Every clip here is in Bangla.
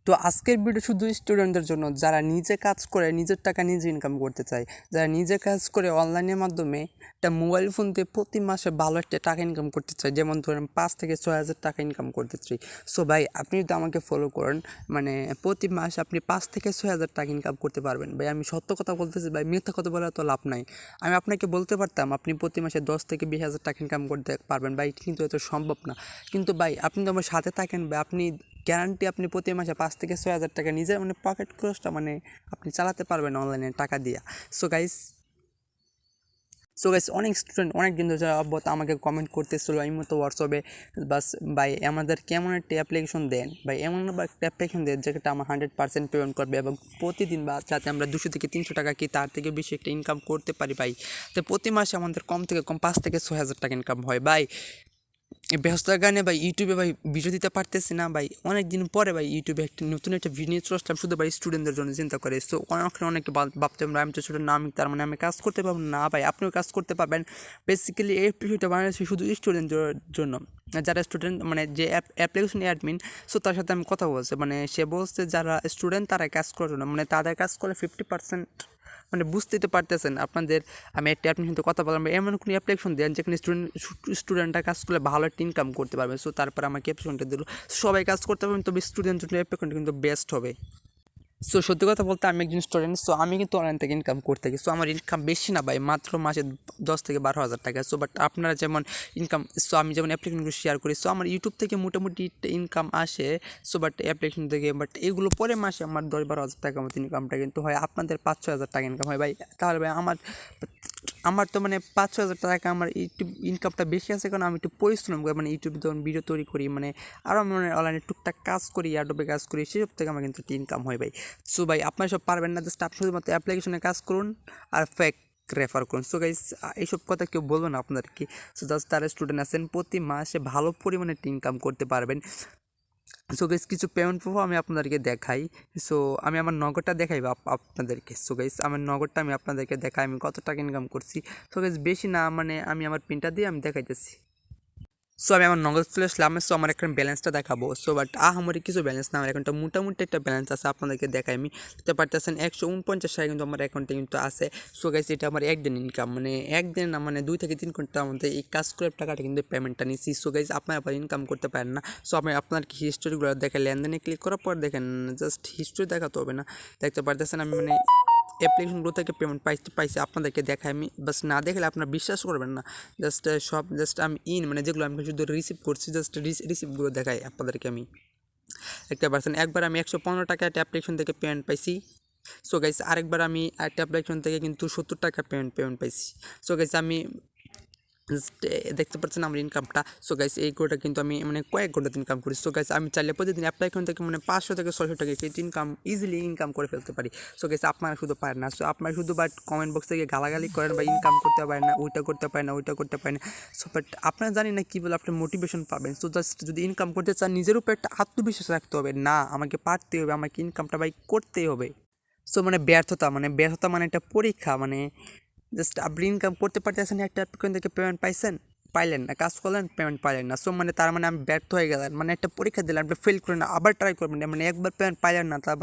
তো আজকের ভিডিও শুধু স্টুডেন্টদের জন্য যারা নিজে কাজ করে নিজের টাকা নিজে ইনকাম করতে চায়, যারা নিজে কাজ করে অনলাইনের মাধ্যমে একটা মোবাইল ফোন দিয়ে প্রতি মাসে ভালো একটা টাকা ইনকাম করতে চায়, যেমন ধরেন 5 থেকে 6 হাজার টাকা ইনকাম করতে চাই। সো ভাই আপনি যদি আমাকে ফলো করেন, মানে প্রতি মাসে আপনি 5 থেকে 6 হাজার টাকা ইনকাম করতে পারবেন। ভাই আমি সত্য কথা বলতেছি ভাই, মিথ্যা কথা বলে তো লাভ নাই। আমি আপনাকে বলতে পারতাম আপনি প্রতি মাসে 10 থেকে 20 হাজার টাকা ইনকাম করতে পারবেন ভাই, কিন্তু এত সম্ভব না। কিন্তু ভাই আপনি তো আমার সাথে থাকেন ভাই, আপনি গ্যারান্টি আপনি প্রতি মাসে 5 থেকে 6 হাজার টাকা নিজের পকেট খরচটা আপনি চালাতে পারবেন অনলাইনে টাকা দিয়া। সো গাইস সো গাইস অনেক স্টুডেন্ট অনেক দিন ধরে অব্যাহত আমাকে কমেন্ট করতেছিল এই মতো হোয়াটসঅ্যাপে, বাস ভাই আমাদের কেমন একটা অ্যাপ্লিকেশন দেন ভাই, এমন একটা অ্যাপ্লিকেশন দেন যেটা আমার 100% পেমেন্ট করবে এবং প্রতিদিন বা যাতে আমরা 200 থেকে 300 টাকা কি তার থেকে বেশি একটা ইনকাম করতে পারি ভাই। তো প্রতি মাসে আমাদের কম থেকে কম 5 থেকে 6 হাজার টাকা ইনকাম হয় ভাই। ব্যস্ততার কারণে ভাই ইউটিউবে ভাই ভিডিও দিতে পারতেছি না ভাই, অনেক দিন পরে ভাই ইউটিউবে নতুন একটা ভিডিও চলে আসলাম শুধু ভাই স্টুডেন্টদের জন্য চিন্তা করে। সো অনেকে ভাবতে আমি তো স্টুডেন্ট না, আমি তার মানে আমি কাজ করতে পারবো না ভাই, আপনিও কাজ করতে পারবেন। বেসিক্যালি এই ভিডিওটা বানাচ্ছি শুধু স্টুডেন্টদের জন্য, যারা স্টুডেন্ট যে অ্যাপ্লিকেশন অ্যাডমিন। সো তার সাথে আমি কথা বলছি, সে বলছে যারা স্টুডেন্ট তারা কাজ করার জন্য, তাদের কাজ করে 50% বুঝতেই তো পারতেছেন আপনাদের। আমি একটা অ্যাপ্লিকেশন কথা বললাম, এমন কোনো অ্যাপ্লিকেশন দেন যেখানে স্টুডেন্টরা কাজ করলে ভালো একটা ইনকাম করতে পারবে। সো তারপর আমাকে অ্যাপ্লিকেশনটা দিল, সবাই কাজ করতে পারবেন, তবে স্টুডেন্টের জন্য অ্যাপ্লিকেশনটা কিন্তু বেস্ট হবে। সো সত্যি কথা বলতে আমি একজন স্টুডেন্ট, সো আমি কিন্তু অনলাইন থেকে ইনকাম করতে থাকি। সো আমার ইনকাম বেশি না ভাই, মাত্র মাসে 10 থেকে 12 হাজার টাকা। সো বাট আপনারা যেমন ইনকাম, সো আমি যেমন অ্যাপ্লিকেশনগুলো শেয়ার করি, সো আমার ইউটিউব থেকে মোটামুটি ইনকাম আসে। সো বাট অ্যাপ্লিকেশন থেকে এগুলো পরে মাসে আমার 10-12 হাজার টাকা মতো ইনকামটা কিন্তু হয়, আপনাদের 5-6 হাজার টাকা ইনকাম হয় ভাই। তাহলে ভাই আমার আমার তো 5-6 হাজার টাকা আমার ইউটিউব ইনকামটা বেশি আছে, কারণ আমি একটু পরিশ্রম করি, ইউটিউবে যখন ভিডিও তৈরি করি, আরও আমি অনলাইনে টুকটাক কাজ করি, অ্যাডোবে কাজ করি, সেসব থেকে আমার কিন্তু ইনকাম হয় ভাই। সো ভাই আপনারা সব পারবেন না, জাস্ট আপনি শুধুমাত্র অ্যাপ্লিকেশনে কাজ করুন আর ফেক রেফার করুন। সো গাইস এইসব কথা কেউ বলবে না আপনাদেরকে। সো জাস্ট তারা স্টুডেন্ট আছেন প্রতি মাসে ভালো পরিমাণে ইনকাম করতে পারবেন। সো গাইস কিছু পেমেন্ট প্রুফ আমি আপনাদেরকে দেখাই। সো আমি আমার নগদটা দেখাই আপনাদেরকে। সো গাইস আমার নগদটা আমি আপনাদেরকে দেখাই আমি কত টাকা ইনকাম করছি। সো গাইস বেশি না, আমি আমার পিনটা দিয়ে আমি দেখাইতেছি। সো আমি আমার নগদ চলে আসলাম। সো আমার এখন ব্যালেন্সটা দেখাবো। সো বাট আমার কিছু ব্যালেন্স না, আমার অ্যাকাউন্টে মোটামুটি একটা ব্যালেন্স আছে, আপনাদেরকে দেখাই। আমি দেখতে পারতেছেন 149 টাকা কিন্তু আমার অ্যাকাউন্টে কিন্তু আছে। সো গাইস এটা আমার একদিন ইনকাম, একদিন না 2 থেকে 3 ঘন্টার মধ্যে এই কাজ করে টাকাটা কিন্তু পেমেন্টটা নিচ্ছি। সো গাইস আপনারা আবার ইনকাম করতে পারেন না। সো আমি আপনার হিস্টোরিগুলো দেখে লেনদেনে ক্লিক করার পর দেখেন, জাস্ট হিস্টোরি দেখাতে হবে না, দেখতে পারতেছেন আমি অ্যাপ্লিকেশনগুলো থেকে পেমেন্ট পাইছি আপনাদেরকে দেখাই আমি, বাস না দেখলে আপনারা বিশ্বাস করবেন না। জাস্ট আমি যেগুলো আমি শুধু রিসিভ করছি, জাস্ট রিসিভগুলো দেখাই আপনাদেরকে আমি। দেখতে পাচ্ছেন একবার আমি 115 টাকা একটা অ্যাপ্লিকেশন থেকে পেমেন্ট পাইছি। সো গাইস আরেকবার আমি একটা অ্যাপ্লিকেশন থেকে কিন্তু 70 টাকা পেমেন্ট পাইছি। সো গাইস আমি দেখতে পাচ্ছেন আমার ইনকামটা। সো গাইস এই কোটা কিন্তু আমি কয়েক ঘন্টাতে ইনকাম করি। সো গাইস আমি চাইলে প্রতিদিন অ্যাপ্লিকেশন থেকে 500 থেকে 600 টাকা ইনকাম ইজিলি ইনকাম করে ফেলতে পারি। সো গাইস আপনারা শুধু পারেন না, সো আপনারা শুধু কমেন্ট বক্সে গিয়ে গালাগালি করেন বা ইনকাম করতে পারেন না, ওইটা করতে পারেন না, ওইটা করতে পারেন না। সো বাট আপনারা জানি না কী বলে আপনার মোটিভেশন পাবেন। সো জাস্ট যদি ইনকাম করতে চান নিজের উপর একটা আত্মবিশ্বাস রাখতে হবে, না আমাকে পারতেই হবে, আমাকে ইনকামটা করতেই হবে। সো ব্যর্থতা একটা পরীক্ষা, জাস্ট আপনি ইনকাম করতে পারতেছেন, একটা অ্যাপ্লিকেশন থেকে পেমেন্ট পাইলেন না, কাজ করলেন পেমেন্ট পাইলেন না। সো তার আমি ব্যর্থ হয়ে গেলেন, একটা পরীক্ষা দিলেন, আপনি ফেল করেন আবার ট্রাই করবেন, একবার পেমেন্ট পাইলেন না, তার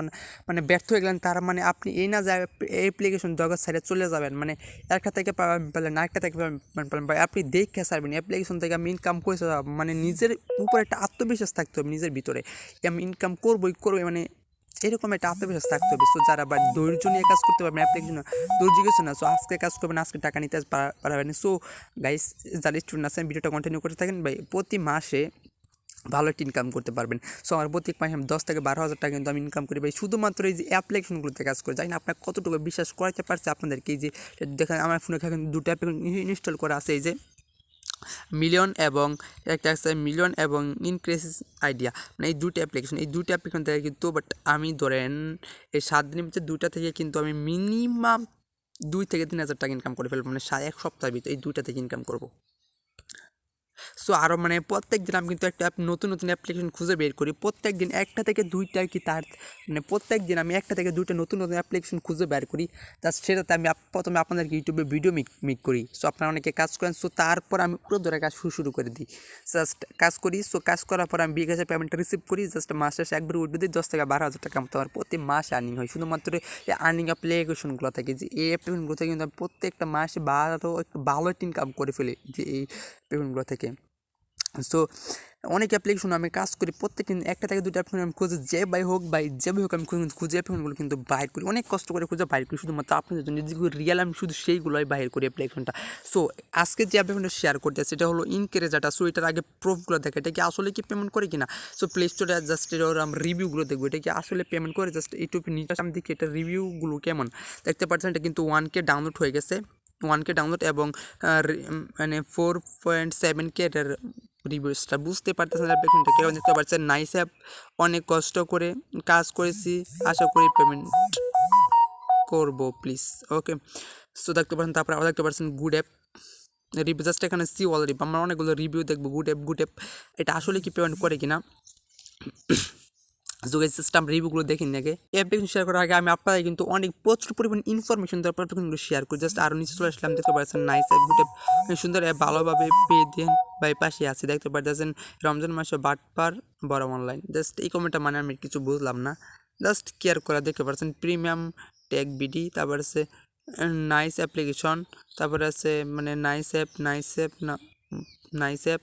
ব্যর্থ হয়ে গেলেন। তার আপনি এই না যায় অ্যাপ্লিকেশন জগৎ সাইডে চলে যাবেন, একটা থেকে পেলেন আরেকটা থেকে পেমেন্ট পেলেন ভাই, আপনি দেখে সারবেন অ্যাপ্লিকেশন থেকে আমি ইনকাম করেছি। নিজের উপরে একটা আত্মবিশ্বাস থাকতে হবে, নিজের ভিতরে আমি ইনকাম করবোই এরকম একটা আত্মবিশ্বাস থাকতে হবে। সো যারা ধৈর্য নিয়ে কাজ করতে পারবেন, অ্যাপ্লিকেশন ধৈর্য কিছু না, সো আজকে কাজ করবেন আজকে টাকা নিতে পারবেন। সো গাইস যারা স্টুডেন্ট আছেন ভিডিওটা কন্টিনিউ করতে থাকেন ভাই, প্রতি মাসে ভালো একটা ইনকাম করতে পারবেন। সো আমার প্রত্যেক মাসে 10 থেকে 12 হাজার টাকা কিন্তু আমি ইনকাম করি ভাই, শুধুমাত্র এই যে অ্যাপ্লিকেশনগুলোতে কাজ করে। জানি না আপনার কতটুকু বিশ্বাস করাতে পারছে আপনাদেরকে। এই যে দেখেন আমার ফোনে এখন 2টা অ্যাপ্লিকেশন ইনস্টল করা আছে, এই যে মিলিয়ন এবং একটা আছে মিলিয়ন এবং ইনক্রিজ আইডিয়া, এই দুটো অ্যাপ্লিকেশন থেকে কিন্তু আমি ধরেন এই 7 দিনের ভিতরে 2টা থেকে কিন্তু আমি মিনিমাম 2 থেকে 3 হাজার টাকা ইনকাম করে ফেলবো, এক সপ্তাহের ভিতরে এই 2টা থেকে ইনকাম করবো। সো আরও মানে প্রত্যেক দিন আমি কিন্তু একটা নতুন নতুন অ্যাপ্লিকেশন খুঁজে বের করি, প্রত্যেক দিন একটা থেকে দুইটা আর কি, তার মানে প্রত্যেক দিন আমি একটা থেকে দুইটা নতুন নতুন অ্যাপ্লিকেশন খুঁজে বের করি। জাস্ট সেটাতে আমি প্রথমে আপনাদেরকে ইউটিউবে ভিডিও মেক করি। সো আপনারা অনেকে কাজ করেন, সো তারপর আমি পুরো ধরে কাজ শুরু করে দিই, জাস্ট কাজ করি। সো কাজ করার পর আমি বিকাশের পেমেন্টটা রিসিভ করি, জাস্ট মাস শেষে একবার উঠবে দিই 10 থেকে 12 হাজার টাকা মতো আমার প্রতি মাসে আর্নিং হয়, শুধুমাত্র এই আর্নিং অ্যাপ্লিকেশনগুলো থেকে। যে এই অ্যাপ্লিকেশনগুলো থেকে কিন্তু আমি প্রত্যেকটা মাসে ভালো একটা ইনকাম করে ফেলি যে এই অ্যাপ্লিকেশনগুলো থেকে। সো অনেক অ্যাপ্লিকেশন আমি কাজ করি, প্রত্যেকদিন একটা থেকে দুটো অ্যাপ্লিকেশন আমি খুঁজে যেভাবে হোক আমি খুঁজে অ্যাপ্লিকেশনগুলো কিন্তু বাইর করি, অনেক কষ্ট করে খুঁজে বাইর করি শুধুমাত্র আপনাদের জন্য, যেগুলো রিয়েল আমি শুধু সেইগুলোই বাইর করি অ্যাপ্লিকেশনটা। সো আজকে যে অ্যাপ্লিকেশনটা শেয়ার করতে সেটা হলো ইনকারেজাটা। সো এটার আগে প্রুফগুলো দেখে এটা কি আসলে কি পেমেন্ট করে কিনা। সো প্লে স্টোরে জাস্ট এর আমরা রিভিউগুলো দেখবো, এটা কি আসলে পেমেন্ট করে। জাস্ট ইউটিউবে নিচে আমি দেখি এটা রিভিউগুলো কেমন, দেখতে পাচ্ছেন এটা কিন্তু 1K ডাউনলোড হয়ে গেছে, 1K ডাউনলোড এবং মানে 4.7K এটার রিভিউসটা, বুঝতে পারতেছেন অ্যাপ্লিকেশনটা কেউ দেখতে পাচ্ছেন। নাইস অ্যাপ, অনেক কষ্ট করে কাজ করেছি, আশা করি পেমেন্ট করবো প্লিজ, ওকে। সো দেখতে পাচ্ছেন, তারপরে আবার দেখতে পাচ্ছেন গুড অ্যাপ রিভিউ, জাস্ট এখানে সি অলরেডি আমরা অনেকগুলো রিভিউ দেখবো। গুড অ্যাপ এটা আসলে কি পেমেন্ট করে কিনা। যোগাযোগ সিস্টেম রিভিউগুলো দেখে আগে অ্যাপ্লিকেশন শেয়ার করার আগে আমি আপনাদের কিন্তু অনেক প্রচুর পরিমাণ ইনফরমেশন দেওয়ার পর শেয়ার করি। জাস্ট আরও নিচে চলে আসলাম, দেখতে পাচ্ছেন নাইস অ্যাপ, গুড অ্যাপ, সুন্দর অ্যাপ, ভালোভাবে পেয়ে দেন বাই পাশে আছে। দেখতে পাচ্ছেন রমজান মাসে বাটপার বড় অনলাইন, জাস্ট এই কমেন্টটা মানে আমি কিছু বুঝলাম না, জাস্ট কেয়ার করা। দেখতে পাচ্ছেন প্রিমিয়াম টেক বিডি, তারপর আছে নাইস অ্যাপ্লিকেশন, তারপরে আছে মানে নাইস অ্যাপ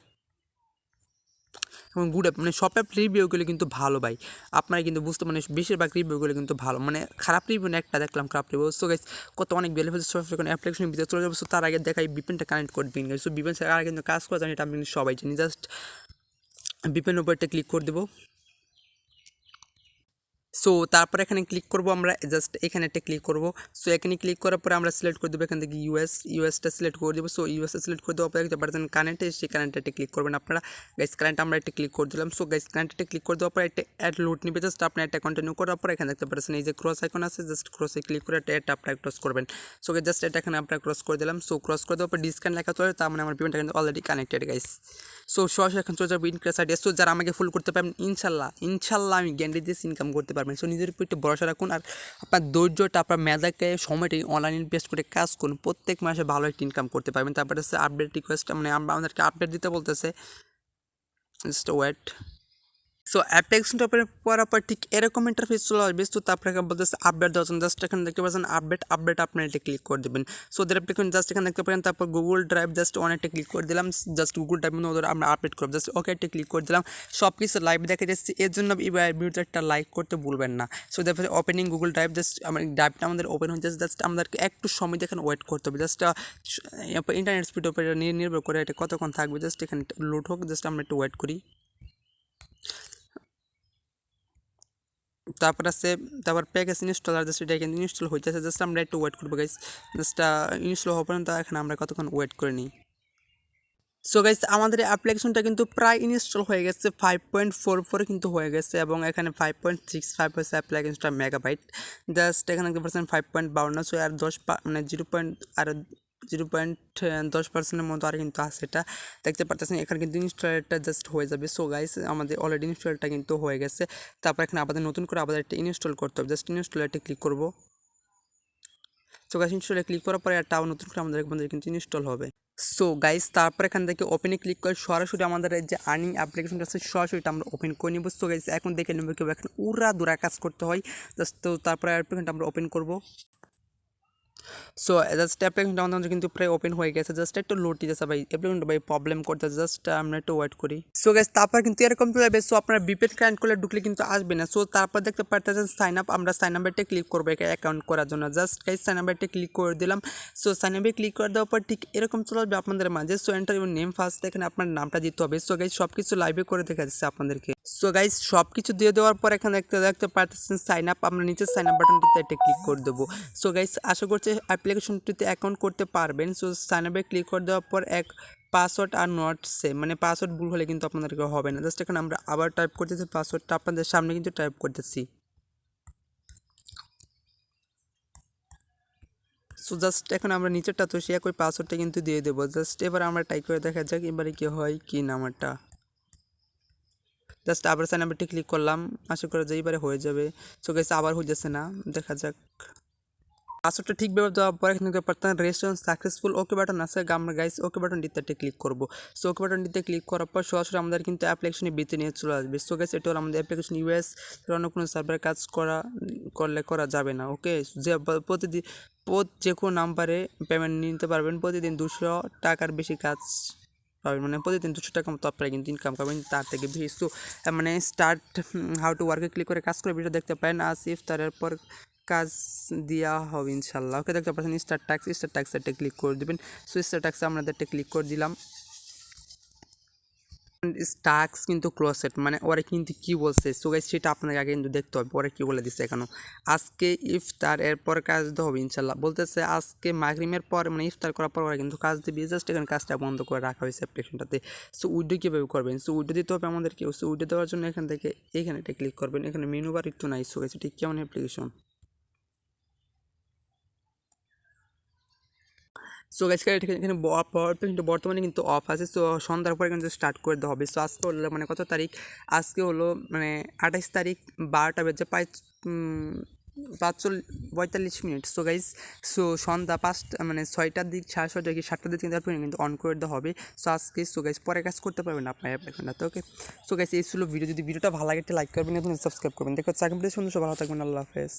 এবং গুড অ্যাপ, মানে সব অ্যাপ রিভিউগুলো কিন্তু ভালো ভাই, আপনারা কিন্তু বুঝতে মানে বেশিরভাগ রিভিউগুলো কিন্তু ভালো, মানে খারাপ রিভিউ না একটা দেখলাম খারাপ রিভিউ। সো গাইস কত অনেক বেনিফিট সবসময় অ্যাপ্লিকেশনের ভিতরে চলে যাবো। সো তার আগে দেখাই বিপিনটা কানেক্ট করে দিন। সো বিপিন ছাড়া আগে কিন্তু কাজ করা জানি, এটা আমি কিন্তু সবাই জানি। জাস্ট বিপিন উপর একটা ক্লিক করে দেবো। সো তারপর এখানে ক্লিক করব আমরা, জাস্ট এখানে একটা ক্লিক করব। সো এখানে ক্লিক করার পরে আমরা সিলেক্ট করে দেবো এখান থেকে ইউএসটা সিলেক্ট করে দেবো। সো ইউএসটা সিলেক্ট করে দেওয়ার পরে দেখতে পাচ্ছেন কারেন্টে, সেই কারেন্টে একটা ক্লিক করবেন আপনারা। গাইস কারেন্ট আমরা একটা ক্লিক করে দিলাম। সো গাইস কারেন্টে ক্লিক করে দেওয়ার পরে একটা অ্যাড লোড নিবে, জাস্ট আপনি একটা কন্টিনিউ করার পর এখানে দেখতে পাচ্ছেন এই যে ক্রস আইকন আছে, জাস্ট ক্রসে ক্লিক করে একটা অ্যাড আপনারা ক্রস করবেন। সো জাস্ট এটা এখানে আপনারা ক্রস করে দিলাম। সো ক্রস করে দেওয়ার পর ডিসকাউন্ট লেখা চলে, তার মানে আমার পেমেন্টটা কিন্তু অলরেডি কানেক্টেড গাইস। সো সরাসরি এখন চলে যাবো ইনক্রেস আইডিয়া। সো যারা আমাকে ফুল করতে পারবেন ইনশাল্লাহ আমি গ্যারান্টি দিয়ে ইনকাম করতে পারবেন। সো নিজের উপর একটু ভরসা রাখুন, আর আপনার ধৈর্যটা, আপনার মেধাকে, সময়টাই অনলাইন ইনভেস্ট করে কাজ করুন, প্রত্যেক মাসে ভালো একটা ইনকাম করতে পারবেন। তারপরে হচ্ছে আপডেট রিকোয়েস্ট, মানে আমাদেরকে আপডেট দিতে বলতেছে, জাস্ট ওয়েট। সো অ্যাপ্লিকেশনটা পড়ার পর ঠিক এরকম ইন্টারফেস চলে আসবে। তো তারপরে বলতেছে আপডেট দেওয়ার জন্য, জাস্ট এখানে দেখতে পাচ্ছেন আপডেট আপনার এটা ক্লিক করে দেবেন। সো ওদের অ্যাপ্লিকেশন জাস্ট এখানে দেখতে পারেন, তারপর গুগল ড্রাইভ জাস্ট অনেকটা ক্লিক করে দিলাম, জাস্ট গুগল ড্রাইভ মধ্যে ওদের আমরা আপডেট করবো, জাস্ট ওকে একটা ক্লিক করে দিলাম। সব কিছু লাইভ দেখে যাচ্ছি, এর জন্য ভিডিওটা একটা লাইক করতে ভুলবেন না। সো তারপরে ওপেনিং গুগল ড্রাইভ, জাস্ট আমার ড্রাইভটা আমাদের ওপেন হয়ে যাচ্ছে, জাস্ট আমাদেরকে একটু সময় দেখেন ওয়েট করতে হবে। জাস্ট ইন্টারনেট স্পিড উপরে নির্ভর করে এটা কতক্ষণ থাকবে, জাস্ট এখানে লোড হোক, জাস্ট আমরা একটু ওয়েট করি। তারপর প্যাকেজ ইনস্টলার, জাস্ট এটা এখানে ইনস্টল হইতেছে, জাস্ট আমরা একটু ওয়েট করবো গাইস। জাস্ট ইনস্টল হওয়ার পর্যন্ত এখানে আমরা কতক্ষণ ওয়েট করে নিই। সো গাইস আমাদের অ্যাপ্লিকেশনটা কিন্তু প্রায় ইনস্টল হয়ে গেছে, 5.44 কিন্তু হয়ে গেছে, এবং এখানে 5.65 হয়েছে অ্যাপ্লিকেশনটা মেগাবাইট। জাস্ট এখানে দেখতে পাচ্ছেন 5.52। সো আর 10 মানে 0.10%-এর মতো আর কিন্তু আছে, এটা দেখতে পারতেছেন। এখানে কিন্তু ইনস্টলটা জাস্ট হয়ে যাবে। সো গাইস আমাদের অলরেডি ইনস্টলটা কিন্তু হয়ে গেছে। তারপর এখানে আবার নতুন করে একটা ইনস্টল করতে হবে, জাস্ট ইনস্টলটা ক্লিক করব। সো গাইস ইনস্টলে ক্লিক করার পরে একটা নতুন করে আমাদের কিন্তু ইনস্টল হবে। সো গাইস তারপর এখান থেকে ওপেনে ক্লিক করে সরাসরি আমাদের যে আর্নিং অ্যাপ্লিকেশনটা আছে সরাসরি আমরা ওপেন করে নিব। সো গাইস এখন দেখে নেব কেউ এখন উড়া কাজ করতে হয়, জাস্ট তো তারপরে অ্যাপ্লিকেশনটা আমরা ওপেন করব। সো জাস্ট অ্যাপ্লিকেশনটা আমাদের কিন্তু প্রায় ওপেন হয়ে গেছে, জাস্ট একটু লোড দিতেছে ভাই, অ্যাপ্লিকেশনটা ভাই প্রবলেম করতেছে, জাস্ট আমরা একটু ওয়েট করি। সো গাইস তারপর কিন্তু এরকম চলে যাবে। সো আপনার বিপেড কানেক্ট করলে ঢুকলে কিন্তু আসবে না। সো তারপর দেখতে পারতেছেন সাইন আপ, আমরা সাইন আপটা ক্লিক করবো একটা অ্যাকাউন্ট করার জন্য, জাস্ট গাইস সাইন আপটা ক্লিক করে দিলাম। সো সাইন আপে ক্লিক করে দেওয়ার পর ঠিক এরকম চলে আসবে আপনাদের মাঝে। So enter your name, first এখানে আপনার নামটা দিতে হবে। সো গাইস সব কিছু লাইভে করে দেখা যাচ্ছে আপনাদেরকে। সো গাইস সব কিছু দিয়ে দেওয়ার পর এখানে দেখতে পারতেছেন সাইন আপ, আমরা নিচে সাইন আপ বাটনটিতে একটা ক্লিক করে দেবো। সো গাইস আশা করছি অ্যাপ্লিকেশনটিতে অ্যাকাউন্ট করতে পারবেন। সো সাইন আপে ক্লিক করে দেওয়ার পর পাসওয়ার্ড আর নট সেম, মানে পাসওয়ার্ড ভুল হলে কিন্তু আপনাদেরকে হবে না। জাস্ট এখানে আমরা আবার টাইপ করতেছি পাসওয়ার্ডটা, আপনাদের সামনে কিন্তু টাইপ করতেছি। সো জাস্ট এখন আমরা নিচেরটা তো সে একই পাসওয়ার্ডটা কিন্তু দিয়ে দেবো। জাস্ট এবার আমরা টাইপ করে দেখা যাক এবারে কি হয় কি নাম্বারটা। জাস্ট আবার সাইন নাম্বারটি ক্লিক করলাম, আশা করা যায় এবারে হয়ে যাবে। সো গাইস আবার হয়ে যাচ্ছে না, দেখা যাক। পাসওয়ার্ডটা ঠিকভাবে দেওয়ার পরে এখানে পারতেন রেজিস্ট্রেশন সাকসেসফুল ওকে বাটন আছে, আমরা গাইস ওকে বাটনটিতে ক্লিক করব। সো ওকে বাটনটিতে ক্লিক করার পর সরাসরি আমাদের কিন্তু অ্যাপ্লিকেশনের ভিতরে নিয়ে চলে আসবে। সো গাইস এটা হলো আমাদের অ্যাপ্লিকেশন ইউএস, অন্য কোনো সার্ভারে কাজ করলে করা যাবে না। ওকে, যে প্রতিদিন যে কোনো নাম্বারে পেমেন্ট নিতে পারবেন, প্রতিদিন 200 টাকার বেশি কাজ পাবেন, মানে প্রতিদিন 200 টাকা মতো আপনারা কিন্তু ইনকাম করবেন তার থেকে বেশি। সো মানে স্টার্ট হাউ টু ওয়ার্কে ক্লিক করে কাজ করে ভিডিও দেখতে পারেন। আসিফ তারের পর কাজ দেওয়া হবে ইনশাল্লাহ। ওকে, দেখতে পাচ্ছেন স্টার ট্যাক্স একটা ক্লিক করে দেবেন। সো স্টার ট্যাক্সে আমরা একটা ক্লিক করে দিলাম। টাস্ক কিন্তু ক্লোজেড, মানে ওরা কিন্তু কী বলছে, সো গাইস সেটা আপনাকে আগে কিন্তু দেখতে হবে ওরা কী বলে দিচ্ছে এখনও। আজকে ইফতার এরপর কাজ দিতে হবে ইনশাল্লাহ, বলতেছে আজকে মাগরিমের পর মানে ইফতার করার পর ওরা কিন্তু কাজ দিবে। জাস্ট এখানে কাজটা বন্ধ করে রাখা হয়েছে অ্যাপ্লিকেশনটাতে। সো উইডো কীভাবে করবেন, সো উইডো দিতে হবে আমাদেরকে। সো উইডো দেওয়ার জন্য এখান থেকে এখানে একটা ক্লিক করবেন, এখানে মেনু বার একটু নাই। সো গাইস ঠিক কেমন অ্যাপ্লিকেশন। সো গাইস এখানে কিন্তু বর্তমানে কিন্তু অফ আছে। সো সন্ধ্যার পরে কিন্তু স্টার্ট করে দেওয়া হবে। সো আজকে হলো মানে কত তারিখ, আজকে হলো মানে 28 তারিখ 12টা বেজে 45 মিনিট। সো গাইস সো সন্ধ্যা 5টা মানে 6টার দিক 6:30 কি 7টার দিক কিন্তু অন করে দেওয়া হবে। সো আজকে সো গাইস পরে কাজ করতে পারবেন আপনার অ্যাপ্লিকেশনটাতে। ওকে, সো গাইস এই ছিল ভিডিও। যদি ভিডিওটা ভালো লাগে একটা লাইক করবেন এবং সাবস্ক্রাইব করবেন। দেখো চাকরি সুন্দর, ভালো থাকবেন, আল্লাহ হাফেজ।